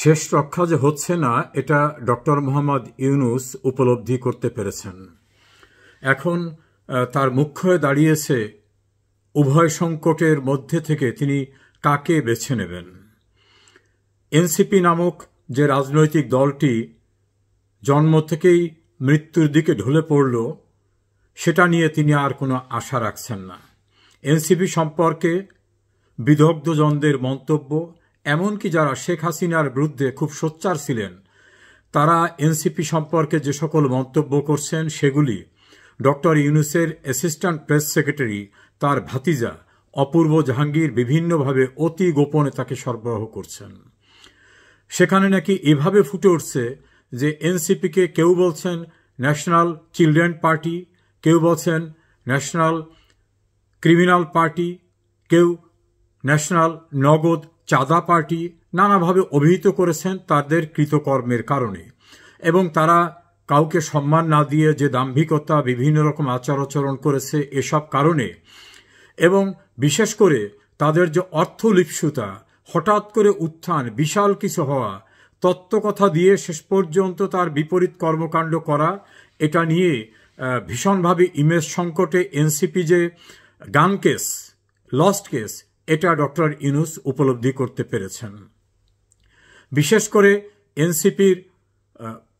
শেষ রক্ষা যে হচ্ছে না এটা ডক্টর মোহাম্মদ ইউনূস উপলব্ধি করতে পেরেছেন। এখন তার মুখ্য হয়ে দাঁড়িয়েছে উভয় সংকটের মধ্যে থেকে তিনি কাকে বেছে নেবেন। এনসিপি নামক যে রাজনৈতিক দলটি জন্ম থেকেই মৃত্যুর দিকে ঢলে পড়ল, সেটা নিয়ে তিনি আর কোনো আশা রাখছেন না। এনসিপি সম্পর্কে বিদগ্ধজনদের মন্তব্য, এমনকি যারা শেখ হাসিনার বিরুদ্ধে খুব সোচ্চার ছিলেন, তারা এনসিপি সম্পর্কে যে সকল মন্তব্য করছেন সেগুলি ডক্টর ইউনূসের অ্যাসিস্ট্যান্ট প্রেস সেক্রেটারি তার ভাতিজা অপূর্ব জাহাঙ্গীর বিভিন্নভাবে অতি গোপনে তাকে সরবরাহ করছেন। সেখানে নাকি এভাবে ফুটে উঠছে যে এনসিপিকে কেউ বলছেন ন্যাশনাল চিলড্রেন পার্টি, কেউ বলছেন ন্যাশনাল ক্রিমিনাল পার্টি, কেউ ন্যাশনাল নগদ চাঁদা পার্টি, নানাভাবে অভিহিত করেছেন তাদের কৃতকর্মের কারণে। এবং তারা কাউকে সম্মান না দিয়ে যে দাম্ভিকতা, বিভিন্ন রকম আচার-আচরণ করেছে এসব কারণে, এবং বিশেষ করে তাদের যে অর্থলিপ্সুতা, হঠাৎ করে উত্থান, বিশাল কিছু হওয়া, তত্ত্বকথা দিয়ে শেষ পর্যন্ত তার বিপরীত কর্মকাণ্ড করা, এটা নিয়ে ভীষণভাবে ইমেজ সংকটে এনসিপি যে গান কেস, লস্ট কেস, এটা ডক্টর ইউনূস উপলব্ধি করতে পেরেছেন। বিশেষ করে এনসিপির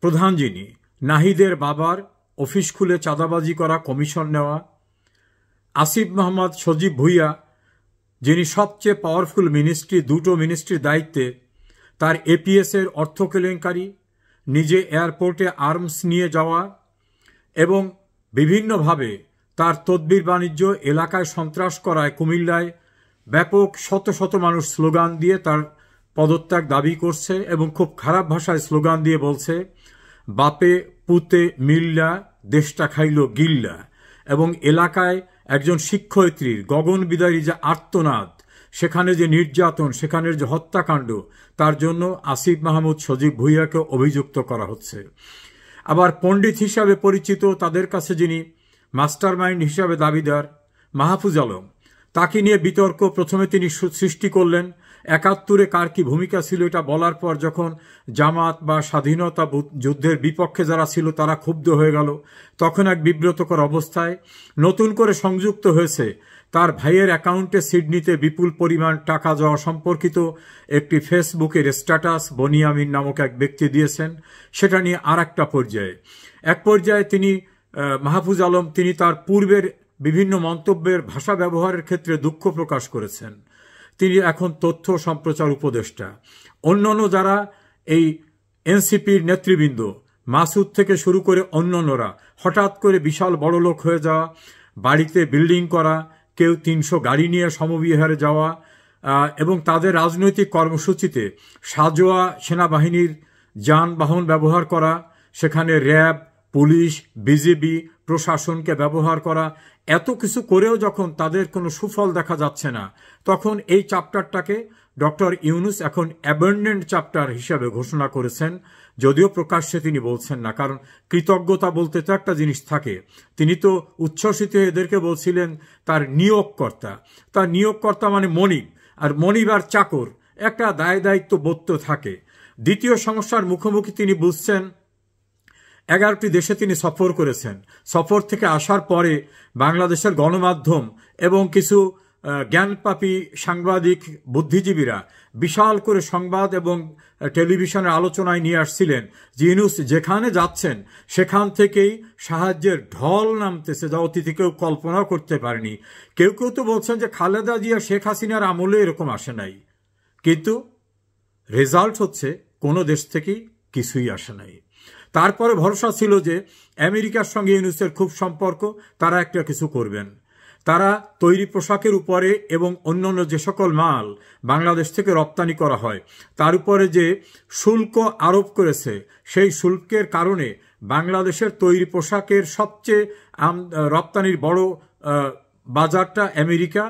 প্রধান যিনি, নাহিদের বাবার অফিস খুলে চাঁদাবাজি করা, কমিশন নেওয়া, আসিফ মোহাম্মদ সজীব ভুইয়া যিনি সবচেয়ে পাওয়ারফুল মিনিস্ট্রি, দুটো মিনিস্ট্রির দায়িত্বে, তার এপিএসের অর্থ কেলেঙ্কারি, নিজে এয়ারপোর্টে আর্মস নিয়ে যাওয়া এবং বিভিন্নভাবে তার তদবির বাণিজ্য, এলাকায় সন্ত্রাস করায়, কুমিল্লায় ব্যাপক শত শত মানুষ স্লোগান দিয়ে তার পদত্যাগ দাবি করছে এবং খুব খারাপ ভাষায় স্লোগান দিয়ে বলছে বাপে পুতে মিল্লা দেশটা খাইল গিল্লা। এবং এলাকায় একজন শিক্ষয়িত্রীর গগনবিদারী যে আর্তনাদ, সেখানে যে নির্যাতন, সেখানের যে হত্যাকাণ্ড, তার জন্য আসিফ মাহমুদ সজীব ভুইয়াকে অভিযুক্ত করা হচ্ছে। আবার পণ্ডিত হিসাবে পরিচিত, তাদের কাছে যিনি মাস্টার মাইন্ড হিসাবে দাবিদার, মাহফুজ আলম, তাকে নিয়ে বিতর্ক প্রথমে তিনি সৃষ্টি করলেন। ৭১-এ কার কি ভূমিকা ছিল এটা বলার পর যখন জামাত বা স্বাধীনতা যুদ্ধের বিপক্ষে যারা ছিল তারা ক্ষুব্ধ হয়ে গেল, তখন এক বিব্রতকর অবস্থায় নতুন করে সংযুক্ত হয়েছে তার ভাইয়ের অ্যাকাউন্টে সিডনিতে বিপুল পরিমাণ টাকা যাওয়া সম্পর্কিত একটি ফেসবুকের স্ট্যাটাস বনিয়ামিন নামক এক ব্যক্তি দিয়েছেন। সেটা নিয়ে আর একটা পর্যায়ে, এক পর্যায়ে তিনি মাহফুজ আলম তিনি তার পূর্বের বিভিন্ন মন্তব্যের ভাষা ব্যবহারের ক্ষেত্রে দুঃখ প্রকাশ করেছেন। তিনি এখন তথ্য সম্প্রচার উপদেষ্টা। অন্যান্য যারা এই এনসিপির নেতৃবৃন্দ, মাসুদ থেকে শুরু করে অন্যান্যরা হঠাৎ করে বিশাল বড়লোক হয়ে যাওয়া, বাড়িতে বিল্ডিং করা, কেউ ৩০০ গাড়ি নিয়ে সমবিহারে যাওয়া এবং তাদের রাজনৈতিক কর্মসূচিতে সাজোয়া সেনাবাহিনীর যানবাহন ব্যবহার করা, সেখানে র্যাব, পুলিশ, বিজিবি, প্রশাসনকে ব্যবহার করা, এত কিছু করেও যখন তাদের কোনো সুফল দেখা যাচ্ছে না, তখন এই চ্যাপ্টারটাকে ডক্টর ইউনূস এখন অ্যাবান্ডেন্ড চ্যাপ্টার হিসাবে ঘোষণা করেছেন। যদিও প্রকাশ্যে তিনি বলছেন না, কারণ কৃতজ্ঞতা বলতে তো একটা জিনিস থাকে। তিনি তো উচ্ছ্বসিত এদেরকে বলছিলেন তার নিয়োগকর্তা। তার নিয়োগকর্তা মানে মনিব, আর মনিব আর চাকর একটা দায় দায়িত্ব বোধ তো থাকে। দ্বিতীয় সমস্যার মুখোমুখি তিনি বুঝছেন। 11টি দেশে তিনি সফর করেছেন। সফর থেকে আসার পরে বাংলাদেশের গণমাধ্যম এবং কিছু জ্ঞানপাপী সাংবাদিক, বুদ্ধিজীবীরা বিশাল করে সংবাদ এবং টেলিভিশনের আলোচনায় নিয়ে আসছিলেন যে ইউনূস যেখানে যাচ্ছেন সেখান থেকেই সাহায্যের ঢল নামতেছে, যা অতীতে কেউ কল্পনাও করতে পারেনি। কেউ কেউ তো বলছেন যে খালেদা জিয়া শেখ হাসিনার আমলে এরকম আসে নাই, কিন্তু রেজাল্ট হচ্ছে কোনো দেশ থেকেই কিছুই আসে নাই। তারপরে ভরসা ছিল যে আমেরিকার সঙ্গে ইউনূসের খুব সম্পর্ক, তারা একটা কিছু করবেন। তারা তৈরি পোশাকের উপরে এবং অন্যান্য যে সকল মাল বাংলাদেশ থেকে রপ্তানি করা হয় তার উপরে যে শুল্ক আরোপ করেছে, সেই শুল্কের কারণে বাংলাদেশের তৈরি পোশাকের সবচেয়ে রপ্তানির বড় বাজারটা আমেরিকা,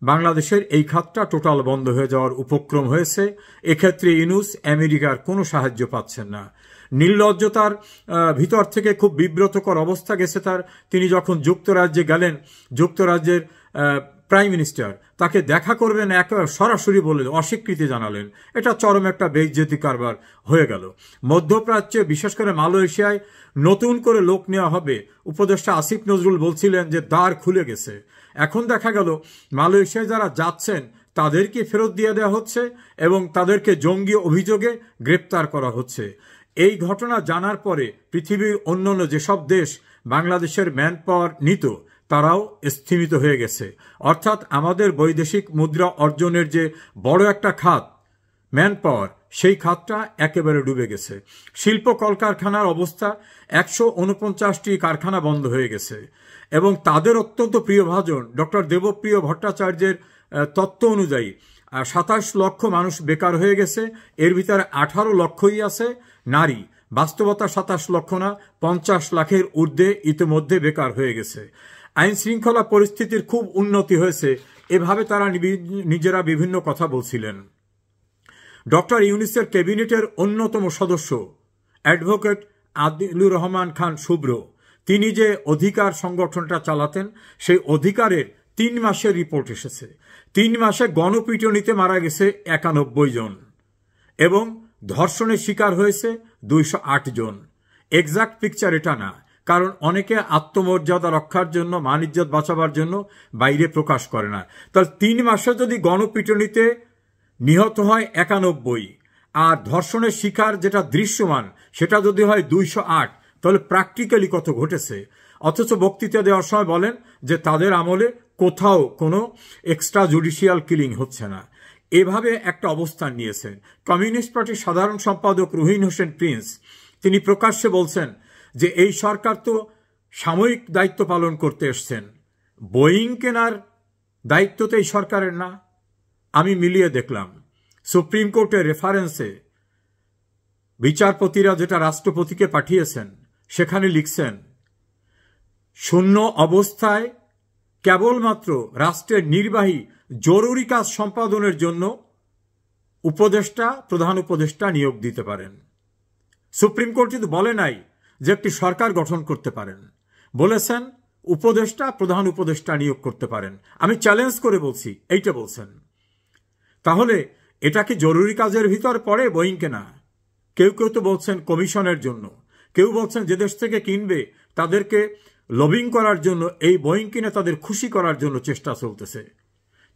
বাংলাদেশের এই খাতটা টোটাল বন্ধ হয়ে যাওয়ার উপক্রম হয়েছে। এক্ষেত্রে ইউনূস আমেরিকার কোনো সাহায্য পাচ্ছেন না। নির্লজ্জতার ভিতর থেকে খুব বিব্রতকর অবস্থা গেছে তার। তিনি যখন যুক্তরাজ্যে গেলেন, যুক্তরাজ্যের প্রাইম মিনিস্টার তাকে দেখা করবেন একেবারে সরাসরি বলে অস্বীকৃতি জানালেন। এটা চরম একটা বেইজ্জতি কারবার হয়ে গেল। মধ্যপ্রাচ্যে বিশেষ করে মালয়েশিয়ায় নতুন করে লোক নেওয়া হবে, উপদেষ্টা আসিফ নজরুল বলছিলেন যে দ্বার খুলে গেছে। এখন দেখা গেল মালয়েশিয়ায় যারা যাচ্ছেন তাদেরকে ফেরত দিয়ে দেওয়া হচ্ছে এবং তাদেরকে জঙ্গি অভিযোগে গ্রেপ্তার করা হচ্ছে। এই ঘটনা জানার পরে পৃথিবীর অন্যান্য যেসব দেশ বাংলাদেশের ম্যান পাওয়ার নিত তারাও স্থিমিত হয়ে গেছে। অর্থাৎ আমাদের বৈদেশিক মুদ্রা অর্জনের যে বড় একটা খাত ম্যান পাওয়ার, সেই খাতটা একেবারে ডুবে গেছে। শিল্প কলকারখানার অবস্থা, 149টি কারখানা বন্ধ হয়ে গেছে এবং তাদের অত্যন্ত প্রিয়ভাজন ডক্টর দেবপ্রিয় ভট্টাচার্যের তত্ত্ব অনুযায়ী 27 লক্ষ মানুষ বেকার হয়ে গেছে। এর ভিতরে 18 লক্ষই আছে নারী। বাস্তবতা 27 লক্ষ না, 50 লাখের ঊর্ধ্বে ইতিমধ্যে বেকার হয়ে গেছে। আইন শৃঙ্খলা পরিস্থিতির খুব উন্নতি হয়েছে, এভাবে তারা নিজেরা বিভিন্ন কথা বলছিলেন। ডক্টর ইউনূসের ক্যাবিনেটের অন্যতম সদস্য অ্যাডভোকেট আদিলুর রহমান খান শুভ্র, তিনি যে অধিকার সংগঠনটা চালাতেন, সেই অধিকারের 3 মাসের রিপোর্ট এসেছে। 3 মাসে গণপিটুনিতে মারা গেছে 91 জন এবং ধর্ষণের শিকার হয়েছে 208 জন। এক্সাক্ট পিকচার এটা না, কারণ অনেকে আত্মমর্যাদা রক্ষার জন্য, মান-ইজ্জত বাঁচাবার জন্য বাইরে প্রকাশ করে না। তাহলে 3 মাসে যদি গণপিটুনিতে নিহত হয় 91 আর ধর্ষণের শিকার যেটা দৃশ্যমান সেটা যদি হয় 208, তাহলে প্র্যাকটিক্যালি কত ঘটেছে। অথচ বক্তৃতা দেওয়ার সময় বলেন যে তাদের আমলে কোথাও কোনো এক্সট্রা জুডিশিয়াল কিলিং হচ্ছে না। এভাবে একটা অবস্থান নিয়েছেন কমিউনিস্ট পার্টির সাধারণ সম্পাদক রুহিন হোসেন প্রিন্স। তিনি প্রকাশ্যে বলছেন যে এই সরকার তো সাময়িক দায়িত্ব পালন করতে এসছেন, বোয়িং কেনার দায়িত্ব তো এই সরকারের না। আমি মিলিয়ে দেখলাম সুপ্রিম কোর্টের রেফারেন্সে বিচারপতিরা যেটা রাষ্ট্রপতিকে পাঠিয়েছেন সেখানে লিখছেন, শূন্য অবস্থায় কেবলমাত্র রাষ্ট্রের নির্বাহী জরুরি কাজ সম্পাদনের জন্য উপদেষ্টা, প্রধান উপদেষ্টা নিয়োগ দিতে পারেন। সুপ্রিম কোর্ট কিন্তু বলে নাই যে একটি সরকার গঠন করতে পারেন, বলেছেন উপদেষ্টা, প্রধান উপদেষ্টা নিয়োগ করতে পারেন। আমি চ্যালেঞ্জ করে বলছি, এইটা বলছেন। তাহলে এটা কি জরুরি কাজের ভিতর পড়ে বোয়িং কেনা? কেউ কেউ তো বলছেন কমিশনের জন্য, কেউ বলছেন যে দেশ থেকে কিনবে তাদেরকে লবিং করার জন্য, এই বোয়িং কিনে তাদের খুশি করার জন্য চেষ্টা চলতেছে।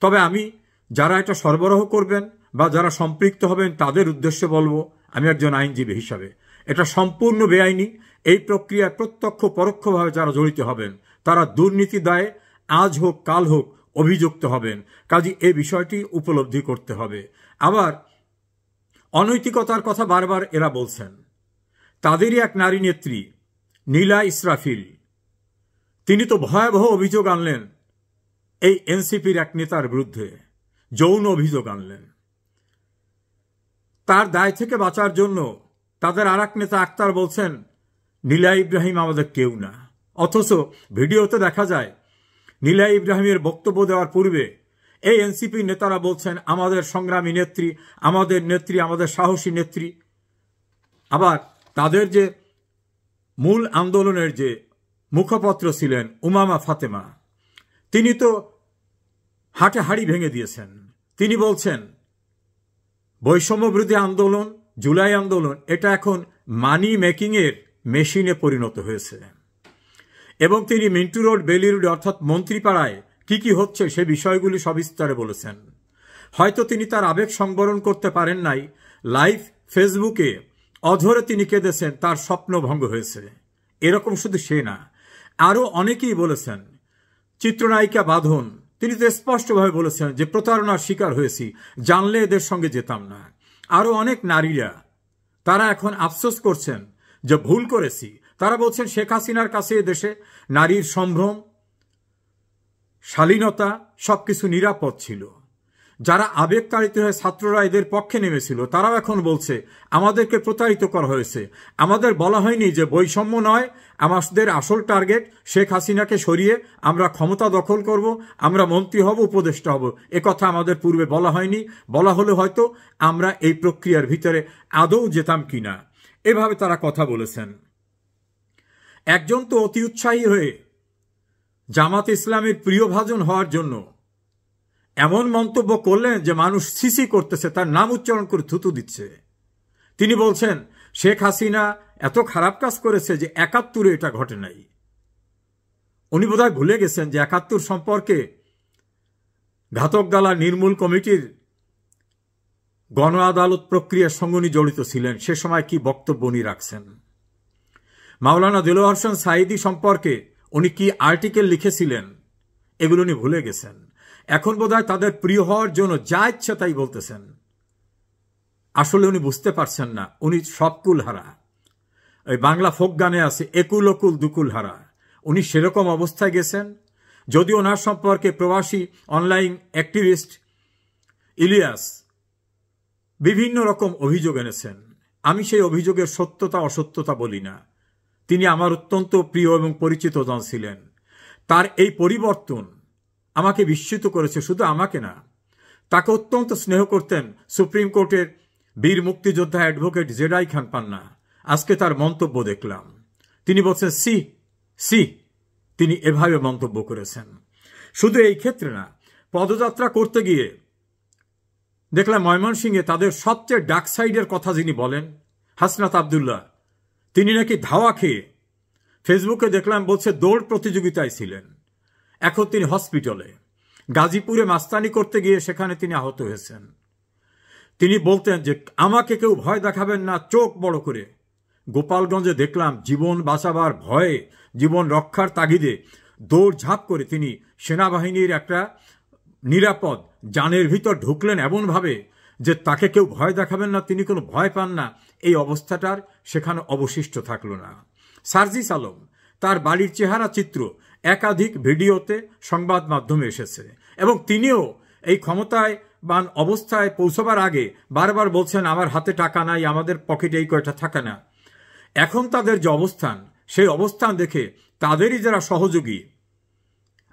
তবে আমি যারা এটা সরবরাহ করবেন বা যারা সম্পৃক্ত হবেন তাদের উদ্দেশ্যে বলবো, আমি একজন আইনজীবী হিসাবে, এটা সম্পূর্ণ বেআইনি। এই প্রক্রিয়ায় প্রত্যক্ষ পরোক্ষভাবে যারা জড়িত হবেন তারা দুর্নীতি দায়ে আজ হোক কাল হোক অভিযুক্ত হবেন। কাজে এই বিষয়টি উপলব্ধি করতে হবে। আবার অনৈতিকতার কথা বারবার এরা বলছেন। তাদেরই এক নারী নেত্রী নীলা ইসরাফিল, তিনি তো ভয়াবহ অভিযোগ আনলেন এই এনসিপির এক নেতার বিরুদ্ধে, যৌন অভিযোগ আনলেন। তার দায় থেকে বাঁচার জন্য তাদের আর এক নেতা আক্তার বলছেন নীলা ইব্রাহিম আমাদের কেউ না। অথচ ভিডিওতে দেখা যায় নীলা ইব্রাহিমের বক্তব্য দেওয়ার পূর্বে এই এনসিপি নেতারা বলছেন আমাদের সংগ্রামী নেত্রী, আমাদের নেত্রী, আমাদের সাহসী নেত্রী। আবার তাদের যে মূল আন্দোলনের যে মুখপত্র ছিলেন উমামা ফাতেমা, তিনি তো হাটে হাড়ি ভেঙে দিয়েছেন। তিনি বলছেন বৈষম্য বিরোধী আন্দোলন, জুলাই আন্দোলন, এটা এখন মানি মেকিংয়ের মেশিনে পরিণত হয়েছে। এবং তিনি মিন্টু রোড, বেলি রোড অর্থাৎ মন্ত্রীপাড়ায় কি কি হচ্ছে সে বিষয়গুলি সবিস্তারে বলেছেন। হয়তো তিনি তার আবেগ সংবরণ করতে পারেন নাই, লাইভ ফেসবুকে অঝরে তিনি কেঁদেছেন, তার স্বপ্ন ভঙ্গ হয়েছে। এরকম শুধু সে না, আরও অনেকেই বলেছেন। চিত্রনায়িকা বাঁধন, তিনি তো স্পষ্টভাবে বলেছেন যে প্রতারণার শিকার হয়েছি, জানলে এদের সঙ্গে যেতাম না। আরও অনেক নারীরা তারা এখন আফসোস করছেন যে ভুল করেছি। তারা বলছেন শেখ হাসিনার কাছে দেশে নারীর সম্ভ্রম, শালীনতা সবকিছু নিরাপদ ছিল। যারা আবেগতাড়িত হয়ে ছাত্ররা এদের পক্ষে নেমেছিল তারাও এখন বলছে আমাদেরকে প্রতারিত করা হয়েছে। আমাদের বলা হয়নি যে বৈষম্য নয়, আমাদের আসল টার্গেট শেখ হাসিনাকে সরিয়ে আমরা ক্ষমতা দখল করব, আমরা মন্ত্রী হব, উপদেষ্টা হব। একথা আমাদের পূর্বে বলা হয়নি। বলা হলে হয়তো আমরা এই প্রক্রিয়ার ভিতরে আদৌ যেতাম কিনা। এভাবে তারা কথা বলেছেন। একজন তো অতি উৎসাহী হয়ে জামাত ইসলামের প্রিয়ভাজন হওয়ার জন্য এমন মন্তব্য করলেন যে মানুষ সিসি করতেছে, তার নাম উচ্চারণ করে থুতু দিচ্ছে। তিনি বলছেন শেখ হাসিনা এত খারাপ কাজ করেছে যে ৭১-এ এটা ঘটে নাই। উনি বোধহয় ভুলে গেছেন যে ৭১ সম্পর্কে ঘাতক দালা নির্মূল কমিটির গণ আদালত প্রক্রিয়ার সঙ্গে উনি জড়িত ছিলেন। সে সময় কি বক্তব্য উনি রাখছেন। মাওলানা দেলোয়ার হোসেন সাঈদী সম্পর্কে উনি কি আর্টিকেল লিখেছিলেন এগুলো উনি ভুলে গেছেন। এখন বোধহয় তাদের প্রিয় হওয়ার জন্য যা ইচ্ছা তাই বলতেছেন। আসলে উনি বুঝতে পারছেন না উনি সব কুল হারা। ওই বাংলা ফোক গানে আছে একুল অকুল দুকুল হারা। উনি সেরকম অবস্থায় গেছেন। যদিও ওনার সম্পর্কে প্রবাসী অনলাইন অ্যাক্টিভিস্ট ইলিয়াস বিভিন্ন রকম অভিযোগ এনেছেন। আমি সেই অভিযোগের সত্যতা অসত্যতা বলি না। তিনি আমার অত্যন্ত প্রিয় এবং পরিচিত জন ছিলেন। তার এই পরিবর্তন আমাকে বিস্মিত করেছে। শুধু আমাকে না, তাকে অত্যন্ত স্নেহ করতেন সুপ্রিম কোর্টের বীর মুক্তিযোদ্ধা অ্যাডভোকেট জেডাই খান পান্না। আজকে তার মন্তব্য দেখলাম। তিনি বলছেন সি তিনি এভাবে মন্তব্য করেছেন। শুধু এই ক্ষেত্রে না, পদযাত্রা করতে গিয়ে দেখলাম ময়মনসিংহে তাদের সবচেয়ে ডার্ক সাইডের কথা যিনি বলেন হাসনাত আবদুল্লাহ, তিনি নাকি ধাওয়া খেয়ে ফেসবুকে দেখলাম বলছে দৌড় প্রতিযোগিতায় ছিলেন। এখন তিনি হসপিটালে। গাজীপুরে মাস্তানি করতে গিয়ে সেখানে তিনি আহত হয়েছেন। তিনি বলতেন যে আমাকে কেউ ভয় দেখাবেন না, চোখ বড় করে। গোপালগঞ্জে দেখলাম জীবন বাঁচাবার ভয়ে, জীবন রক্ষার তাগিদে দৌড়ঝাঁপ করে তিনি সেনাবাহিনীর একটা নিরাপদ যানের ভিতর ঢুকলেন এমনভাবে যে তাকে কেউ ভয় দেখাবেন না, তিনি কোনো ভয় পান না। এই অবস্থাটার সেখানে অবশিষ্ট থাকল না। সার্জিস আলম, তার বাড়ির চেহারা চিত্র একাধিক ভিডিওতে সংবাদ মাধ্যমে এসেছে এবং তিনিও এই ক্ষমতায় বান অবস্থায় পৌঁছবার আগে বারবার বলছেন আমার হাতে টাকা নাই, আমাদের পকেটে এই কয়টা থাকে না। এখন তাদের যে অবস্থান, সেই অবস্থান দেখে তাদেরই যারা সহযোগী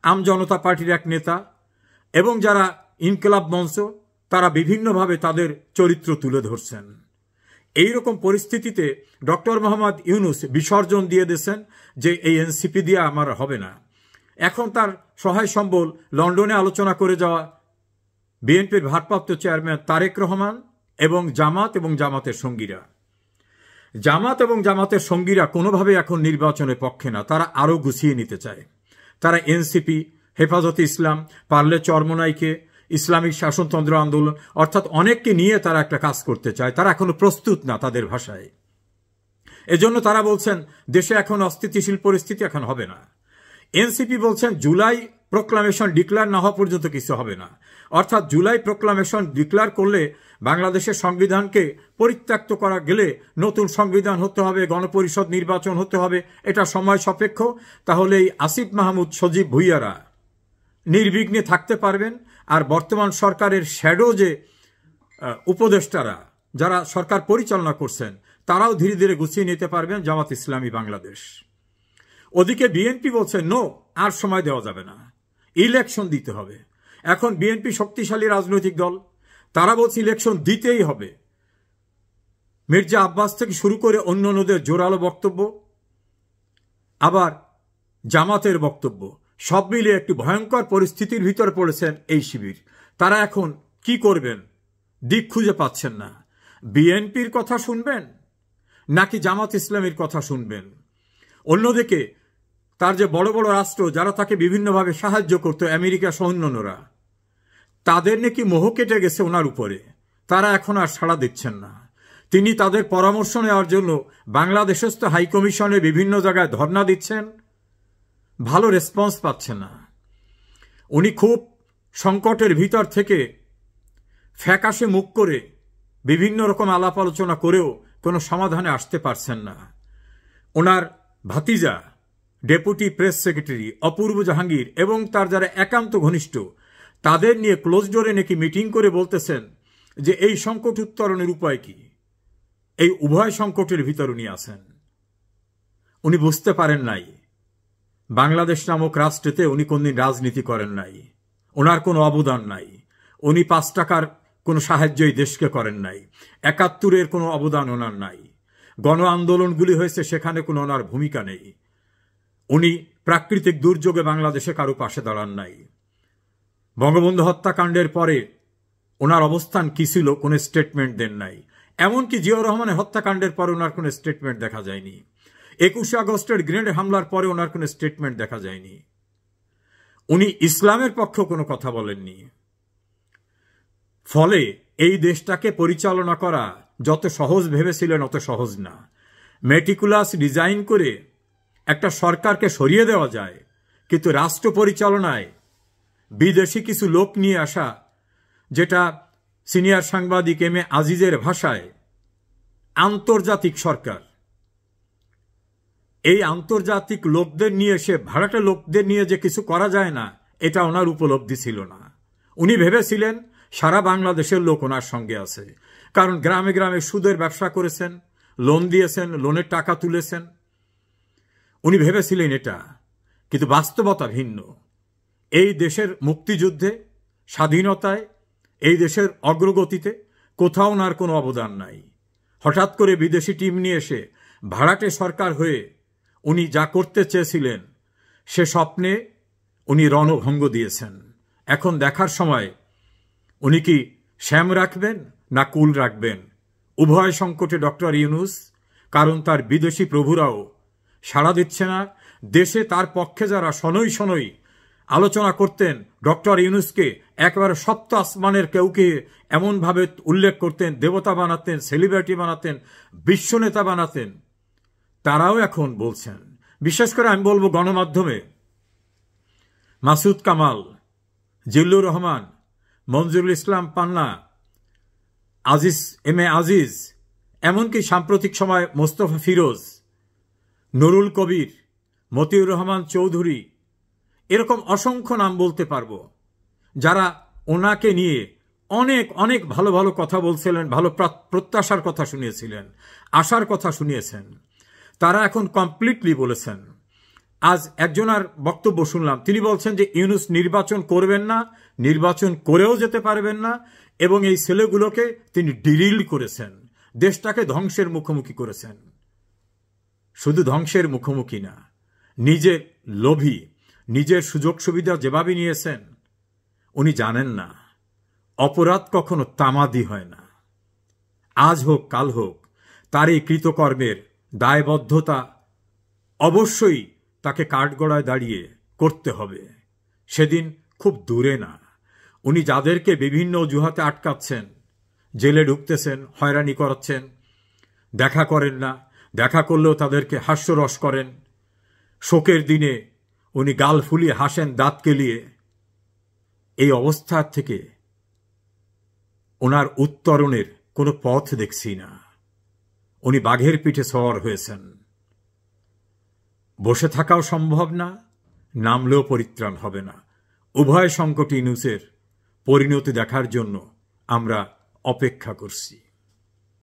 আমজনতা পার্টির এক নেতা এবং যারা ইনকিলাব মঞ্চ, তারা বিভিন্নভাবে তাদের চরিত্র তুলে ধরছেন। এইরকম পরিস্থিতিতে ডক্টর মোহাম্মদ ইউনূস বিসর্জন দিয়ে দিয়েছেন যে এই এনসিপি দিয়ে আমার হবে না। এখন তার সহায় সম্বল লন্ডনে আলোচনা করে যাওয়া বিএনপির ভারপ্রাপ্ত চেয়ারম্যান তারেক রহমান এবং জামাতের সঙ্গীরা। জামাতের সঙ্গীরা কোনোভাবে এখন নির্বাচনের পক্ষে না, তারা আরও গুছিয়ে নিতে চায়। তারা এনসিপি, হেফাজতে ইসলাম, পারলে চরমোনাইকে, ইসলামিক শাসনতন্ত্র আন্দোলন, অর্থাৎ অনেককে নিয়ে তারা একটা কাজ করতে চায়। তারা এখনো প্রস্তুত না তাদের ভাষায়। এজন্য তারা বলছেন দেশে এখন অস্থিতিশীল পরিস্থিতি এখন হবে না। এনসিপি বলছেন জুলাই প্রোক্লামেশন ডিক্লেয়ার না হওয়া পর্যন্ত কিছু হবে না। অর্থাৎ জুলাই প্রোক্লামেশন ডিক্লেয়ার করলে বাংলাদেশের সংবিধানকে পরিত্যক্ত করা গেলে নতুন সংবিধান হতে হবে, গণপরিষদ নির্বাচন হতে হবে, এটা সময় সাপেক্ষ। তাহলে এই আসিফ মাহমুদ, সজীব ভুইয়ারা নির্বিঘ্নে থাকতে পারবেন। আর বর্তমান সরকারের শ্যাডো যে উপদেষ্টারা যারা সরকার পরিচালনা করছেন, তারাও ধীরে ধীরে গুছিয়ে নিতে পারবেন জামাত ইসলামী বাংলাদেশ। ওদিকে বিএনপি বলছে নো, আর সময় দেওয়া যাবে না, ইলেকশন দিতে হবে। এখন বিএনপি শক্তিশালী রাজনৈতিক দল, তারা বলছে ইলেকশন দিতেই হবে। মির্জা আব্বাস থেকে শুরু করে অন্যান্যদের জোরালো বক্তব্য, আবার জামাতের বক্তব্য, সব মিলিয়ে একটি ভয়ঙ্কর পরিস্থিতির ভিতরে পড়েছেন এই শিবির। তারা এখন কি করবেন দিক খুঁজে পাচ্ছেন না। বিএনপির কথা শুনবেন নাকি জামাত ইসলামের কথা শুনবেন? অন্যদিকে তার যে বড় বড় রাষ্ট্র যারা তাকে বিভিন্নভাবে সাহায্য করত, আমেরিকা সহ অন্যান্যরা, তাদের নাকি মোহ কেটে গেছে ওনার উপরে। তারা এখন আর সাড়া দিচ্ছেন না। তিনি তাদের পরামর্শ নেওয়ার জন্য বাংলাদেশস্থ হাইকমিশনে বিভিন্ন জায়গায় ধর্ণা দিচ্ছেন, ভালো রেসপন্স পাচ্ছেন না। উনি খুব সংকটের ভিতর থেকে ফ্যাকাশে মুখ করে বিভিন্ন রকম আলাপ আলোচনা করেও কোনো সমাধানে আসতে পারছেন না। ওনার ভাতিজা ডেপুটি প্রেস সেক্রেটারি অপূর্ব জাহাঙ্গীর এবং তার যারা একান্ত ঘনিষ্ঠ, তাদের নিয়ে ক্লোজ ডোরে নাকি মিটিং করে বলতেছেন যে এই সংকট উত্তরণের উপায় কি। এই উভয় সংকটের ভিতর উনি আছেন। উনি বুঝতে পারেন নাই বাংলাদেশ নামক রাষ্ট্রেতে উনি কোনদিন রাজনীতি করেন নাই, ওনার কোনো অবদান নাই। উনি 5 টাকার কোনো সাহায্যই দেশকে করেন নাই। 71-এর কোনো অবদান ওনার নাই। গণ আন্দোলনগুলি হয়েছে, সেখানে কোনো ওনার ভূমিকা নেই। উনি প্রাকৃতিক দুর্যোগে বাংলাদেশে কারো পাশে দাঁড়ান নাই। বঙ্গবন্ধু হত্যাকাণ্ডের পরে ওনার অবস্থান কি ছিল কোনো স্টেটমেন্ট দেন নাই। এমনকি জিয়াউর রহমানের হত্যাকাণ্ডের পরে ওনার কোনো স্টেটমেন্ট দেখা যায়নি। 21শে আগস্টের গ্রেনেড হামলার পরে ওনার কোনো স্টেটমেন্ট দেখা যায়নি। উনি ইসলামের পক্ষে কোনো কথা বলেননি। ফলে এই দেশটাকে পরিচালনা করা যত সহজ ভেবেছিলেন অত সহজ না। মেটিকুলাস ডিজাইন করে একটা সরকারকে সরিয়ে দেওয়া যায়, কিন্তু রাষ্ট্র পরিচালনায় বিদেশি কিছু লোক নিয়ে আসা, যেটা সিনিয়র সাংবাদিক এম এ আজিজের ভাষায় আন্তর্জাতিক সরকার, এই আন্তর্জাতিক লোকদের নিয়ে এসে ভাড়াটে লোকদের নিয়ে যে কিছু করা যায় না, এটা ওনার উপলব্ধি ছিল না। উনি ভেবেছিলেন সারা বাংলাদেশের লোক ওনার সঙ্গে আছে, কারণ গ্রামে গ্রামে সুদের ব্যবসা করেছেন, লোন দিয়েছেন, লোনের টাকা তুলেছেন। উনি ভেবেছিলেন এটা, কিন্তু বাস্তবতা ভিন্ন। এই দেশের মুক্তিযুদ্ধে, স্বাধীনতায়, এই দেশের অগ্রগতিতে কোথাও ওনার কোনো অবদান নাই। হঠাৎ করে বিদেশি টিম নিয়ে এসে ভাড়াটে সরকার হয়ে উনি যা করতে চেয়েছিলেন সে স্বপ্নে উনি রণভঙ্গ দিয়েছেন। এখন দেখার সময় উনি কি শ্যাম রাখবেন না কুল রাখবেন। উভয় সংকটে ডক্টর ইউনূস, কারণ তার বিদেশি প্রভুরাও সাড়া দিচ্ছে না। দেশে তার পক্ষে যারা শনৈ শনৈ আলোচনা করতেন, ডক্টর ইউনূসকে একেবারে সপ্ত আসমানের কেউকে এমনভাবে উল্লেখ করতেন, দেবতা বানাতেন, সেলিব্রিটি বানাতেন, বিশ্বনেতা বানাতেন, তারাও এখন বলছেন। বিশেষ করে আমি বলবো গণমাধ্যমে মাসুদ কামাল, জিল্লুর রহমান, মঞ্জুরুল ইসলাম পান্না, এম এ আজিজ, এমনকি সাম্প্রতিক সময় মোস্তফা ফিরোজ, নুরুল কবির, মতিউর রহমান চৌধুরী, এরকম অসংখ্য নাম বলতে পারবো, যারা ওনাকে নিয়ে অনেক অনেক ভালো ভালো কথা বলছিলেন, ভালো প্রত্যাশার কথা শুনিয়েছিলেন, আশার কথা শুনিয়েছেন। তারা এখন কমপ্লিটলি বলেছেন। আজ একজনের বক্তব্য শুনলাম, তিনি বলছেন যে ইউনূস নির্বাচন করবেন না, নির্বাচন করেও যেতে পারবেন না, এবং এই ছেলেগুলোকে তিনি ডিলিল করেছেন, দেশটাকে ধ্বংসের মুখোমুখি করেছেন। শুধু ধ্বংসের মুখোমুখি না, নিজের লোভী, নিজের সুযোগ সুবিধা যেভাবে নিয়েছেন, উনি জানেন না অপরাধ কখনো তামাদি হয় না। আজ হোক কাল হোক, তার এই কৃতকর্মের দায়বদ্ধতা অবশ্যই তাকে কাঠগড়ায় দাঁড়িয়ে করতে হবে। সেদিন খুব দূরে না। উনি যাদেরকে বিভিন্ন অজুহাতে আটকাচ্ছেন, জেলে ঢুকতেছেন, হয়রানি করাচ্ছেন, দেখা করেন না, দেখা করলেও তাদেরকে হাস্যরস করেন, শোকের দিনে উনি গাল ফুলিয়ে হাসেন দাঁত কেলিয়ে, এই অবস্থার থেকে ওনার উত্তরণের কোনো পথ দেখছি না। উনি বাঘের পিঠে সওয়ার হয়েছেন। বসে থাকাও সম্ভব না, নামলেও পরিত্রাণ হবে না। উভয় সংকট ইউনূসের পরিণতি দেখার জন্য আমরা অপেক্ষা করছি।